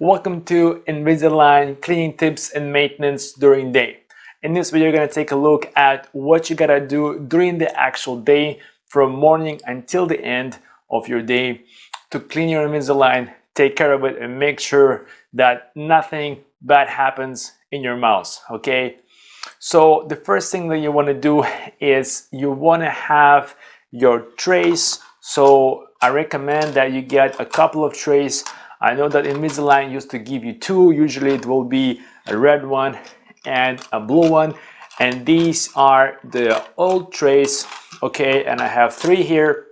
Welcome to Invisalign cleaning tips and maintenance during day. In this video, you're going to take a look at what you gotta do during the actual day from morning until the end of your day to clean your Invisalign, take care of it, and make sure that nothing bad happens in your mouth, okay? So the first thing that you want to do is you want to have your trays. So I recommend that you get a couple of trays. I know that Invisalign used to give you two. Usually it will be a red one and a blue one. And these are the old trays, okay? And I have three here.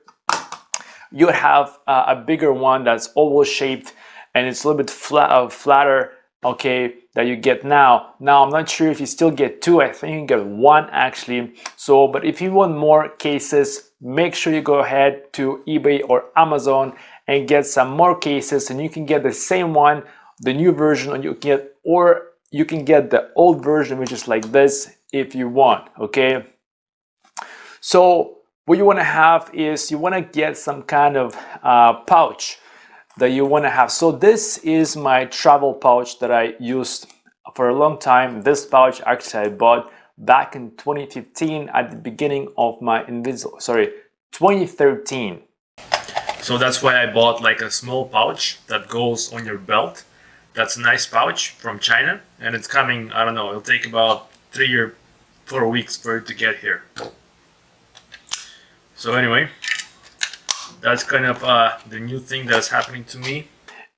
You have a bigger one that's oval shaped and it's a little bit flatter, okay, that you get now. Now, I'm not sure if you still get two. I think you get one actually. So, but if you want more cases, make sure you go ahead to eBay or Amazon and get some more cases, and you can get the same one, the new version, or you can get the old version, which is like this if you want, okay? So what you want to have is you want to get some kind of pouch that you want to have. So this is my travel pouch that I used for a long time. This pouch actually I bought back in 2015 at the beginning of my 2013. So that's why I bought like a small pouch that goes on your belt. That's a nice pouch from China, and it's coming, I don't know, it'll take about 3 or 4 weeks for it to get here. So anyway, that's kind of the new thing that's happening to me.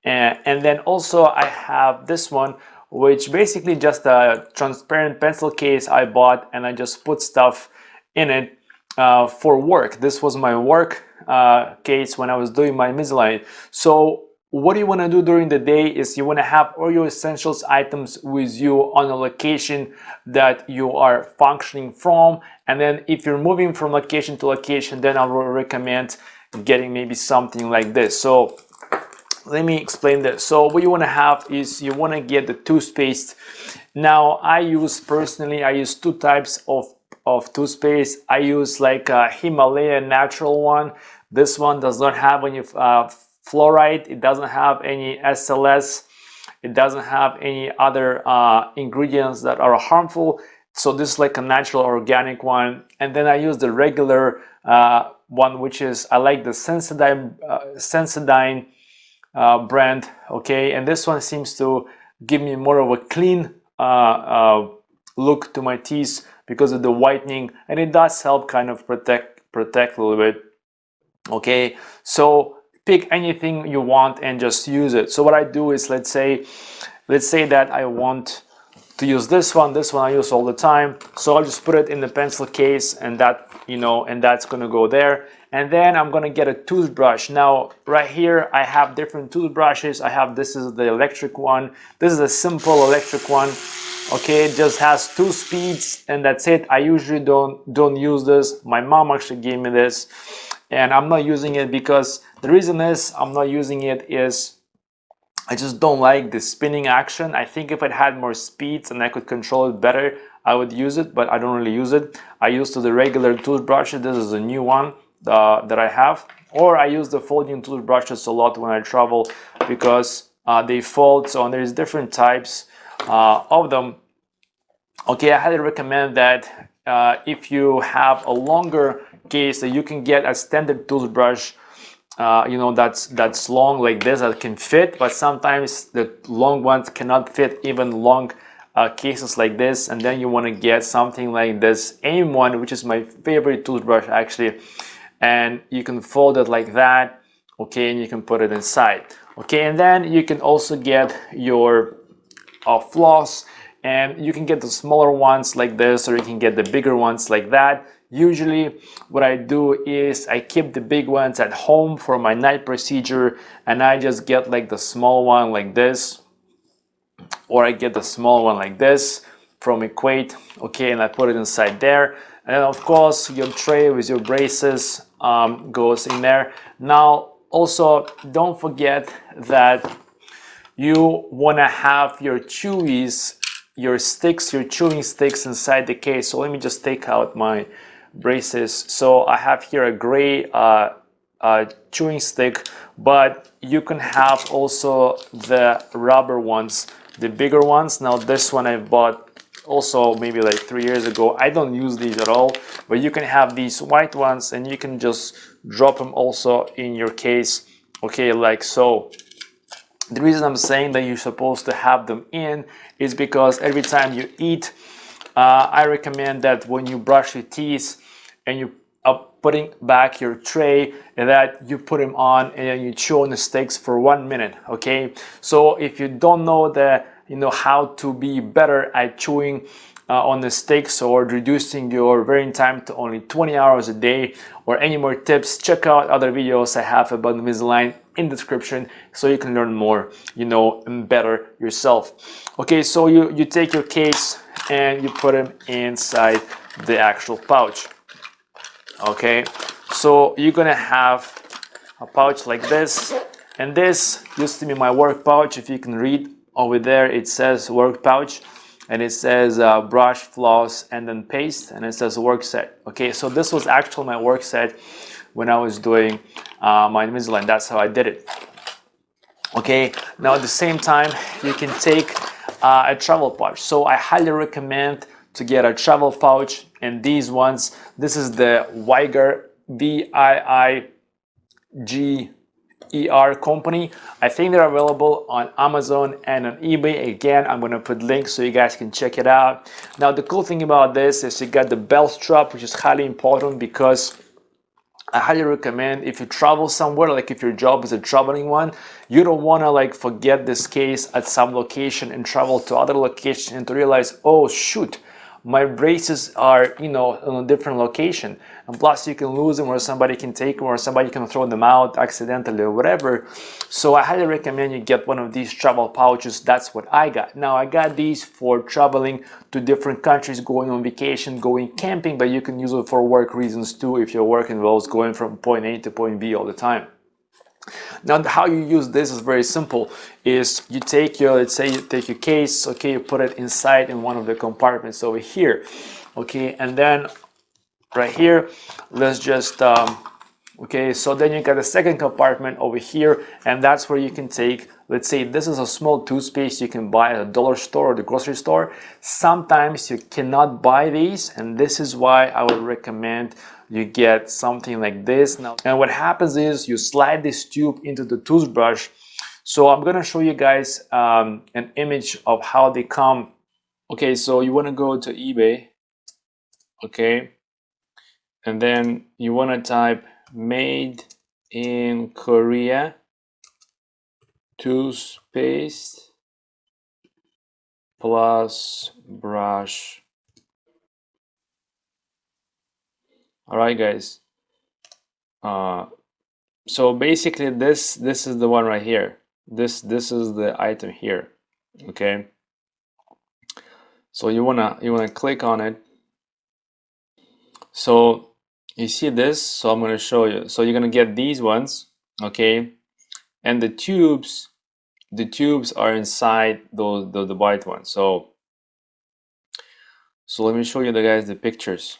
And then also I have this one, which basically just a transparent pencil case I bought, and I just put stuff in it for work. This was my work case when I was doing my Invisalign. So what you want to do during the day is you want to have all your essentials items with you on a location that you are functioning from. And then if you're moving from location to location, then I will recommend getting maybe something like this. So let me explain this. So what you want to have is you want to get the toothpaste. Now I use two types of toothpaste. I use like a Himalayan natural one. This one does not have any fluoride. It doesn't have any SLS. It doesn't have any other ingredients that are harmful. So this is like a natural organic one. And then I use the regular one, which is, I like the Sensodyne brand, okay? And this one seems to give me more of a clean look to my teeth because of the whitening, and it does help kind of protect a little bit, okay? So pick anything you want and just use it. So what I do is, let's say that I want to use this one I use all the time, so I'll just put it in the pencil case, and that, you know, and that's gonna go there. And then I'm gonna get a toothbrush. Now right here I have different toothbrushes. This is the electric one. This is a simple electric one, okay? It just has 2 speeds and that's it. I usually don't use this. My mom actually gave me this, and I'm not using it because the reason is I'm not using it is I just don't like the spinning action. I think if it had more speeds and I could control it better, I would use it, but I don't really use it. I use the regular toothbrushes. This is a new one that I have. Or I use the folding toothbrushes a lot when I travel because they fold. So there's different types of them. Okay, I highly recommend that if you have a longer case, that you can get a standard toothbrush, you know, that's long like this, that can fit, but sometimes the long ones cannot fit even long cases like this. And then you want to get something like this AIM one, which is my favorite toothbrush actually, and you can fold it like that, okay, and you can put it inside, okay. And then you can also get your floss, and you can get the smaller ones like this, or you can get the bigger ones like that. Usually what I do is I keep the big ones at home for my night procedure, and I just get like the small one like this, or I get the small one like this from Equate, okay, and I put it inside there. And of course your tray with your braces goes in there. Now also don't forget that you want to have your chewies, your chewing sticks inside the case. So let me just take out my braces. So I have here a gray chewing stick but you can have also the rubber ones, the bigger ones. Now this one I bought also maybe like 3 years ago. I don't use these at all, but you can have these white ones and you can just drop them also in your case, okay, like so. The reason I'm saying that you're supposed to have them in is because every time you eat, I recommend that when you brush your teeth and you are putting back your tray, that you put them on and you chew on the steaks for 1 minute, okay? So if you don't know how to be better at chewing on the steaks or reducing your wearing time to only 20 hours a day, or any more tips, check out other videos I have about Invisalign in the description so you can learn more, and better yourself. Okay, so you take your case and you put them inside the actual pouch. Okay, so you're gonna have a pouch like this, and this used to be my work pouch. If you can read over there, it says work pouch, and it says brush, floss, and then paste, and it says work set. Okay, so this was actually my work set when I was doing my Invisalign. That's how I did it. Okay, now at the same time, you can take a travel pouch. So I highly recommend to get a travel pouch, and these ones, this is the Viger, Viiger company. I think they're available on Amazon and on eBay. Again, I'm gonna put links so you guys can check it out. Now the cool thing about this is you got the belt strap, which is highly important because I highly recommend if you travel somewhere, like if your job is a traveling one, you don't want to like forget this case at some location and travel to other location and to realize, oh shoot, my braces are in a different location, and plus you can lose them, or somebody can take them, or somebody can throw them out accidentally or whatever. So I highly recommend you get one of these travel pouches. That's what I got. Now I got these for traveling to different countries, going on vacation, going camping, but you can use it for work reasons too if your work involves going from point A to point B all the time. Now how you use this is very simple. Is you take your, let's say you take your case, okay, you put it inside in one of the compartments over here, okay, and then right here, let's just okay, so then you got a second compartment over here, and that's where you can take, let's say this is a small toothpaste you can buy at a dollar store or the grocery store. Sometimes you cannot buy these, and this is why I would recommend you get something like this. Now, and what happens is you slide this tube into the toothbrush. So I'm gonna show you guys an image of how they come. Okay, so you want to go to eBay, okay, and then you want to type made in Korea toothpaste plus brush. All right, guys. So basically, this is the one right here. This is the item here. Okay. So you wanna click on it. So you see this. So I'm gonna show you. So you're gonna get these ones. Okay. And the tubes are inside the white ones. So let me show you the pictures.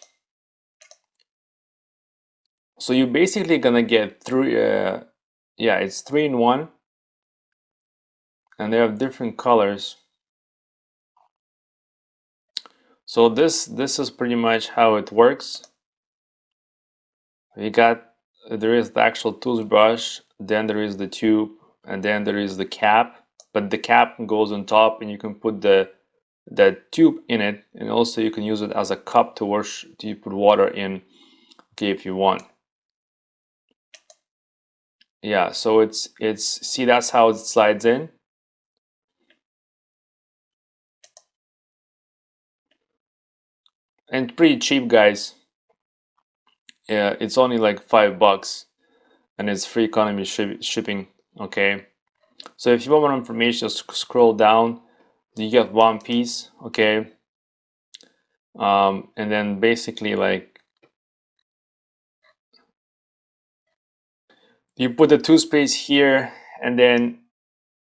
So you're basically gonna get three, yeah, it's 3-in-1, and they have different colors. So this is pretty much how it works. There is the actual toothbrush, then there is the tube, and then there is the cap. But the cap goes on top, and you can put the tube in it, and also you can use it as a cup to put water in, okay, if you want. Yeah, so it's see, that's how it slides in. And pretty cheap, guys. Yeah, it's only like $5, and it's free economy shipping. Okay, so if you want more information, just scroll down. You get one piece, okay, and then basically like you put the toothpaste here, and then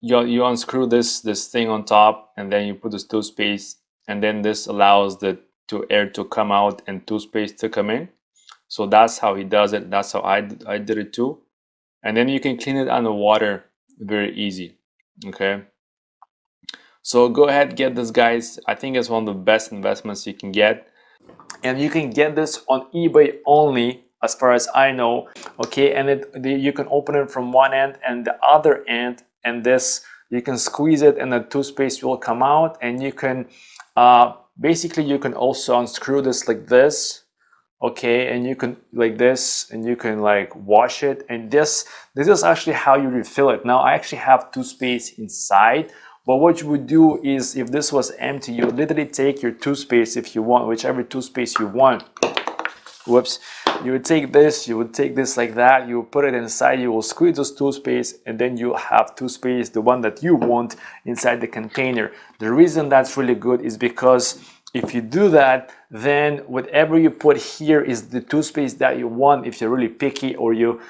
you unscrew this thing on top, and then you put this toothpaste, and then this allows the air to come out and toothpaste to come in. So that's how he does it. That's how I did it too. and then you can clean it underwater very easy. Okay, so go ahead, get this, guys. I think it's one of the best investments you can get, and you can get this on eBay only, as far as I know. Okay, and you can open it from one end and the other end, and this, you can squeeze it and the toothpaste will come out, and you can basically you can also unscrew this like this. Okay, and you can like this, and you can like wash it, and this is actually how you refill it. Now I actually have toothpaste inside, but what you would do is, if this was empty, you would literally take your toothpaste, if you want, whichever toothpaste you want. Whoops. You would take this, like that, you will put it inside, you will squeeze this toothpaste, and then you have toothpaste, the one that you want, inside the container. The reason that's really good is because if you do that, then whatever you put here is the toothpaste that you want, if you're really picky, or you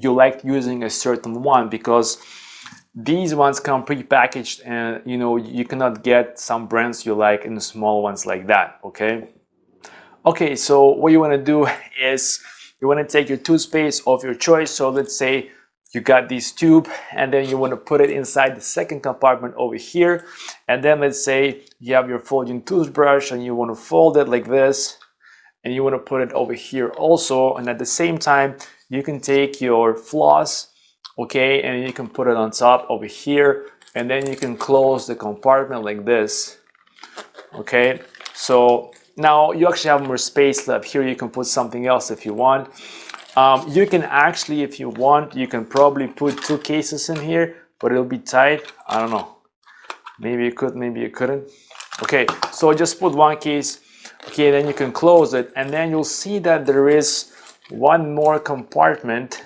like using a certain one, because these ones come pre-packaged, and you know, you cannot get some brands you like in the small ones like that. Okay, so what you want to do is you want to take your toothpaste of your choice. So let's say you got this tube, and then you want to put it inside the second compartment over here, and then let's say you have your folding toothbrush and you want to fold it like this, and you want to put it over here also, and at the same time you can take your floss, okay, and you can put it on top over here, and then you can close the compartment like this. Okay, so now you actually have more space left here. You can put something else if you want. You can actually, if you want, you can probably put 2 cases in here, but it'll be tight. I don't know, maybe you could, maybe you couldn't. Okay, so just put 1 case. Okay, then you can close it, and then you'll see that there is one more compartment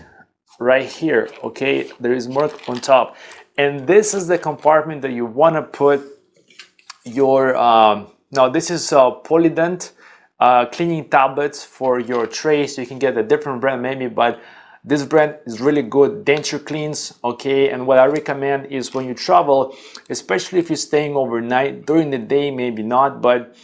right here. Okay, there is more on top, and this is the compartment that you want to put your now this is Polydent cleaning tablets for your trays. You can get a different brand maybe, but this brand is really good. Denture Cleans. Okay, and what I recommend is when you travel, especially if you're staying overnight, during the day maybe not, but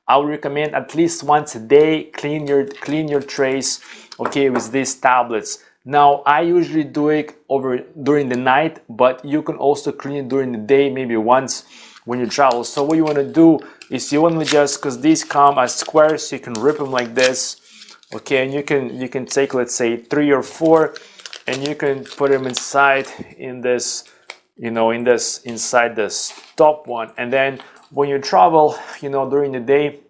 I would recommend at least once a day clean your trays, okay, with these tablets. Now I usually do it during the night, but you can also clean it during the day, maybe once when you travel. So what you want to do is you want to just, because these come as squares, so you can rip them like this, okay, and you can take, let's say 3 or 4, and you can put them inside in this, you know, inside this top one, and then when you travel, you know, during the day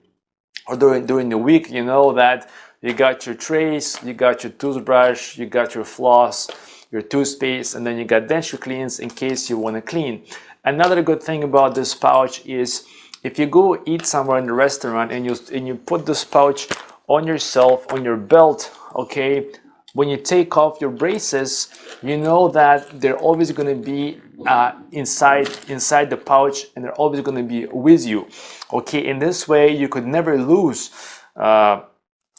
or during the week, you know that you got your trays, you got your toothbrush, you got your floss, your toothpaste, and then you got denture cleans in case you want to clean. Another good thing about this pouch is if you go eat somewhere in the restaurant and you put this pouch on yourself, on your belt, okay, when you take off your braces, you know that they're always going to be inside the pouch, and they're always going to be with you. Okay, in this way you could never lose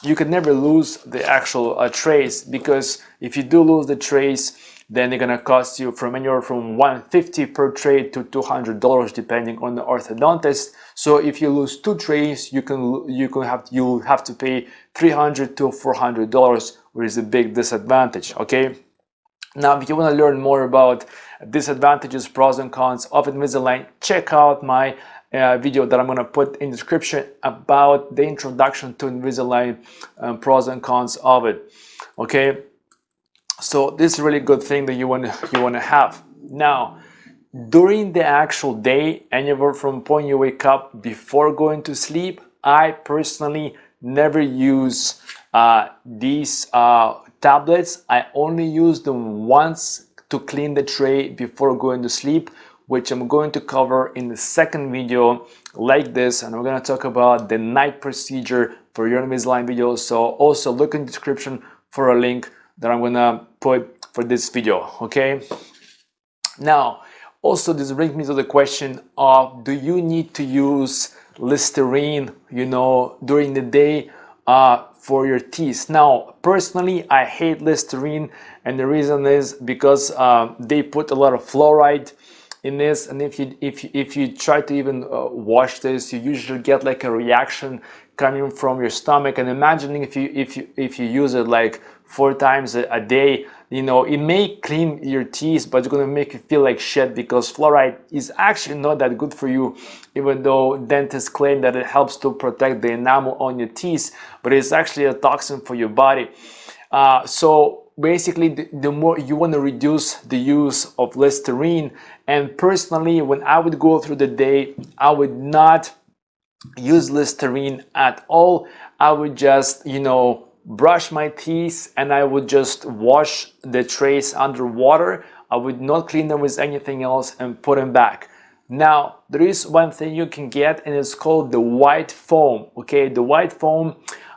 the actual trays, because if you do lose the trays, then they're gonna cost you from anywhere from $150 per tray to $200 depending on the orthodontist. So if you lose 2 trays, you'll have to pay $300 to $400, which is a big disadvantage. Okay. Now, if you want to learn more about disadvantages, pros and cons of Invisalign, check out my video that I'm going to put in the description about the introduction to Invisalign, pros and cons of it. Okay, so this is a really good thing that you want to have. Now, during the actual day, anywhere from the point you wake up before going to sleep, I personally never use these tablets. I only use them once to clean the tray before going to sleep, which I'm going to cover in the second video like this, and we're going to talk about the night procedure for your Invisalign video. So also look in the description for a link that I'm going to put for this video. Okay, now also this brings me to the question of, do you need to use Listerine, you know, during the day for your teeth? Now, personally, I hate Listerine, and the reason is because they put a lot of fluoride in this, and if you try to even wash this, you usually get like a reaction coming from your stomach. And imagining if you use it like 4 times a day, you know, it may clean your teeth, but it's going to make you feel like shit, because fluoride is actually not that good for you, even though dentists claim that it helps to protect the enamel on your teeth, but it's actually a toxin for your body. So basically, the more you want to reduce the use of Listerine. And personally, when I would go through the day, I would not use Listerine at all. I would just, you know, brush my teeth, and I would just wash the trays under water. I would not clean them with anything else and put them back. Now, there is one thing you can get, and it's called the white foam. Okay, the white foam,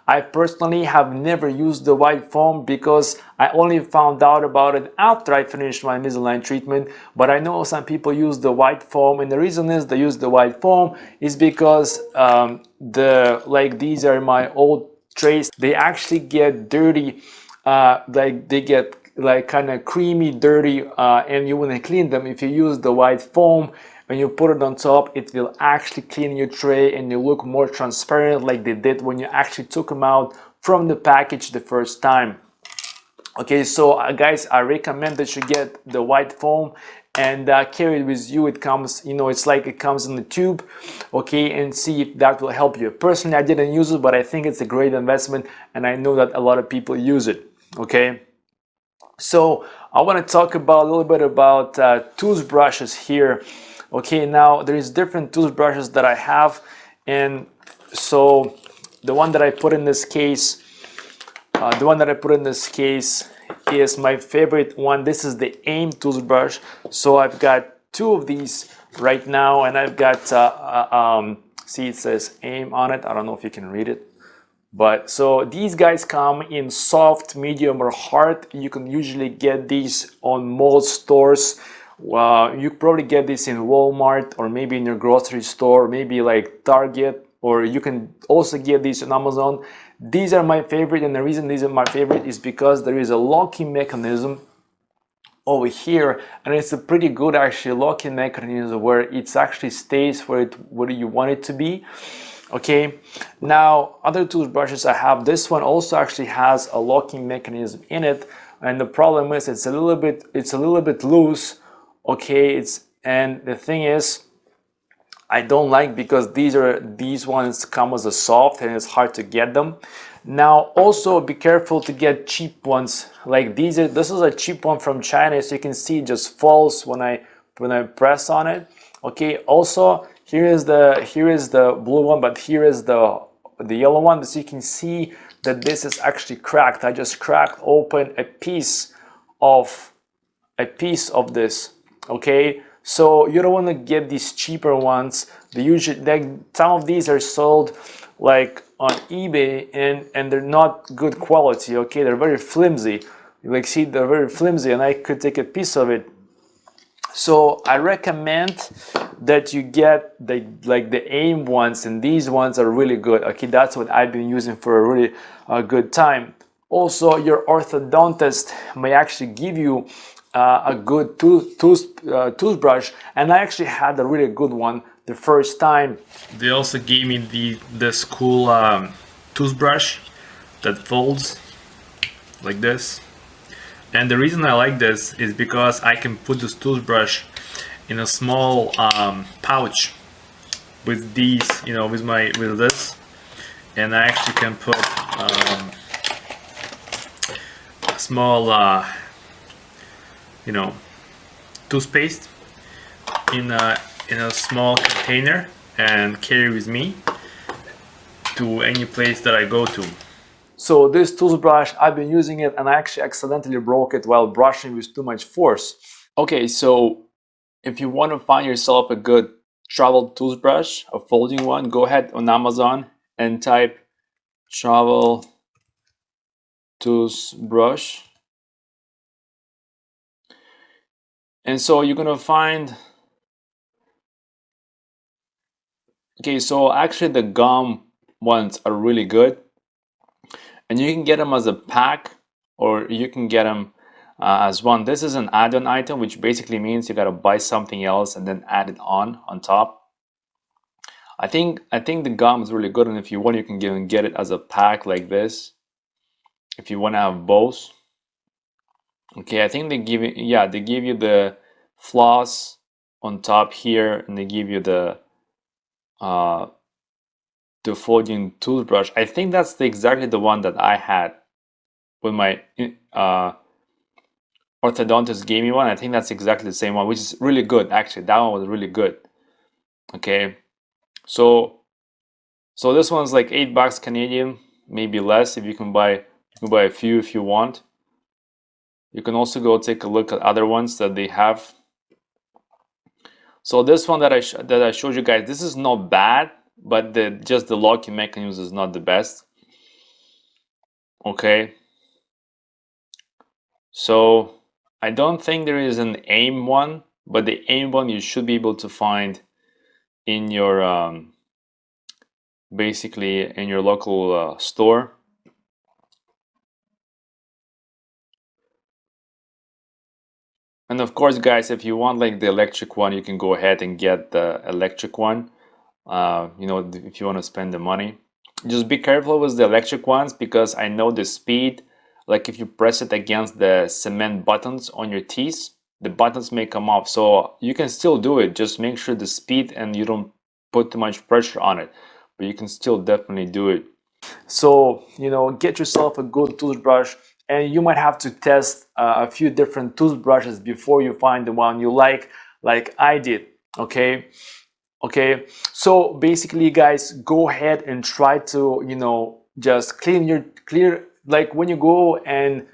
I personally have never used the white foam because I only found out about it after I finished my Invisalign treatment. But I know some people use the white foam, and the reason is they use the white foam is because these are my old trays. They actually get dirty, like they get like kind of creamy, dirty, and you want to clean them. If you use the white foam, when you put it on top, it will actually clean your tray and you look more transparent, like they did when you actually took them out from the package the first time. Okay, so guys, I recommend that you get the white foam and carry it with you. It comes, you know, it's like it comes in the tube. Okay, and see if that will help you. Personally, I didn't use it, but I think it's a great investment, and I know that a lot of people use it. Okay, so I want to talk about a little bit about toothbrushes here. Okay, now there is different toothbrushes that I have, and so the one that I put in this case, is my favorite one. This is the AIM toothbrush. So I've got two of these right now, and I've got see, it says AIM on it. I don't know if you can read it. But so these guys come in soft, medium, or hard. You can usually get these on most stores. You probably get this in Walmart, or maybe in your grocery store, maybe like Target, or you can also get these on Amazon. These are my favorite, and the reason these are my favorite is because there is a locking mechanism over here, and it's a pretty good actually locking mechanism where it actually stays where you want it to be. Okay, now other toothbrushes I have, this one also actually has a locking mechanism in it, and the problem is it's a little bit loose. Okay, and the thing is, I don't like, because these ones come as a soft and it's hard to get them. Now also be careful to get cheap ones like these. This is a cheap one from China, so you can see it just falls when I press on it. Okay, also here is the blue one, but here is the yellow one. So you can see that this is actually cracked. I just cracked open a piece of this. Okay, so you don't want to get these cheaper ones. Some of these are sold like on eBay, and they're not good quality. Okay, they're very flimsy. Like, see, they're very flimsy, and I could take a piece of it. So I recommend that you get the AIM ones, and these ones are really good. Okay, that's what I've been using for a really good time. Also, your orthodontist may actually give you a good toothbrush, and I actually had a really good one the first time. They also gave me this cool toothbrush that folds like this. And the reason I like this is because I can put this toothbrush in a small pouch with these, you know, with this, and I actually can put a small, you know, toothpaste in a small container and carry with me to any place that I go to. So this toothbrush, I've been using it, and I actually accidentally broke it while brushing with too much force. Okay, so if you want to find yourself a good travel toothbrush, a folding one, go ahead on Amazon and type travel toothbrush. And so you're gonna find, okay, so actually the gum ones are really good, and you can get them as a pack, or you can get them as one. This is an add-on item, which basically means you gotta buy something else and then add it on top. I think the gum is really good, and if you want, you can get it as a pack like this if you want to have both. Okay, I think they give you, yeah, they give you the floss on top here, and they give you the folding toothbrush. I think that's exactly the one that I had when my orthodontist gave me one. I think that's exactly the same one, which is really good. Actually, that one was really good. Okay, so this one's like $8 Canadian, maybe less if you can buy a few if you want. You can also go take a look at other ones that they have. So this one that I showed you guys, this is not bad, but just the locking mechanism is not the best. Okay, so I don't think there is an AIM one, but the AIM one you should be able to find in your basically in your local store. And of course, guys, if you want like the electric one, you can go ahead and get the electric one. You know, if you want to spend the money, just be careful with the electric ones, because I know the speed, like if you press it against the cement buttons on your teeth, the buttons may come off. So you can still do it, just make sure the speed and you don't put too much pressure on it, but you can still definitely do it. So, you know, get yourself a good toothbrush, and you might have to test a few different toothbrushes before you find the one you like I did. Okay, so basically, guys, go ahead and try to, you know, just clear, like when you go and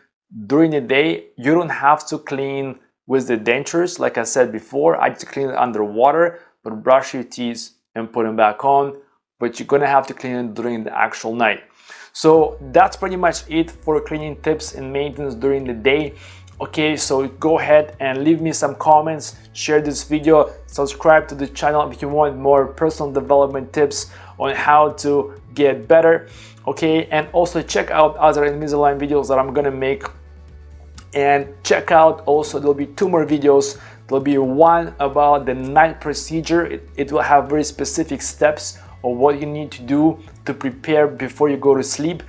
during the day, you don't have to clean with the dentures. Like I said before, I just clean it underwater, but brush your teeth and put them back on, but you're gonna have to clean it during the actual night. So that's pretty much it for cleaning tips and maintenance during the day. Okay, so go ahead and leave me some comments, share this video, subscribe to the channel if you want more personal development tips on how to get better. Okay, and also check out other Invisalign videos that I'm gonna make. And check out also, there'll be 2 more videos. There'll be one about the night procedure. It will have very specific steps of what you need to do to prepare before you go to sleep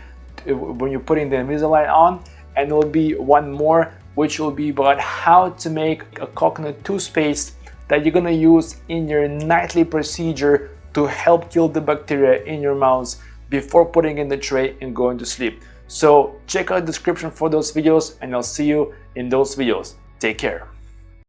when you're putting the Invisalign on. And there will be one more, which will be about how to make a coconut toothpaste that you're gonna use in your nightly procedure to help kill the bacteria in your mouth before putting in the tray and going to sleep. So check out the description for those videos, and I'll see you in those videos. Take care.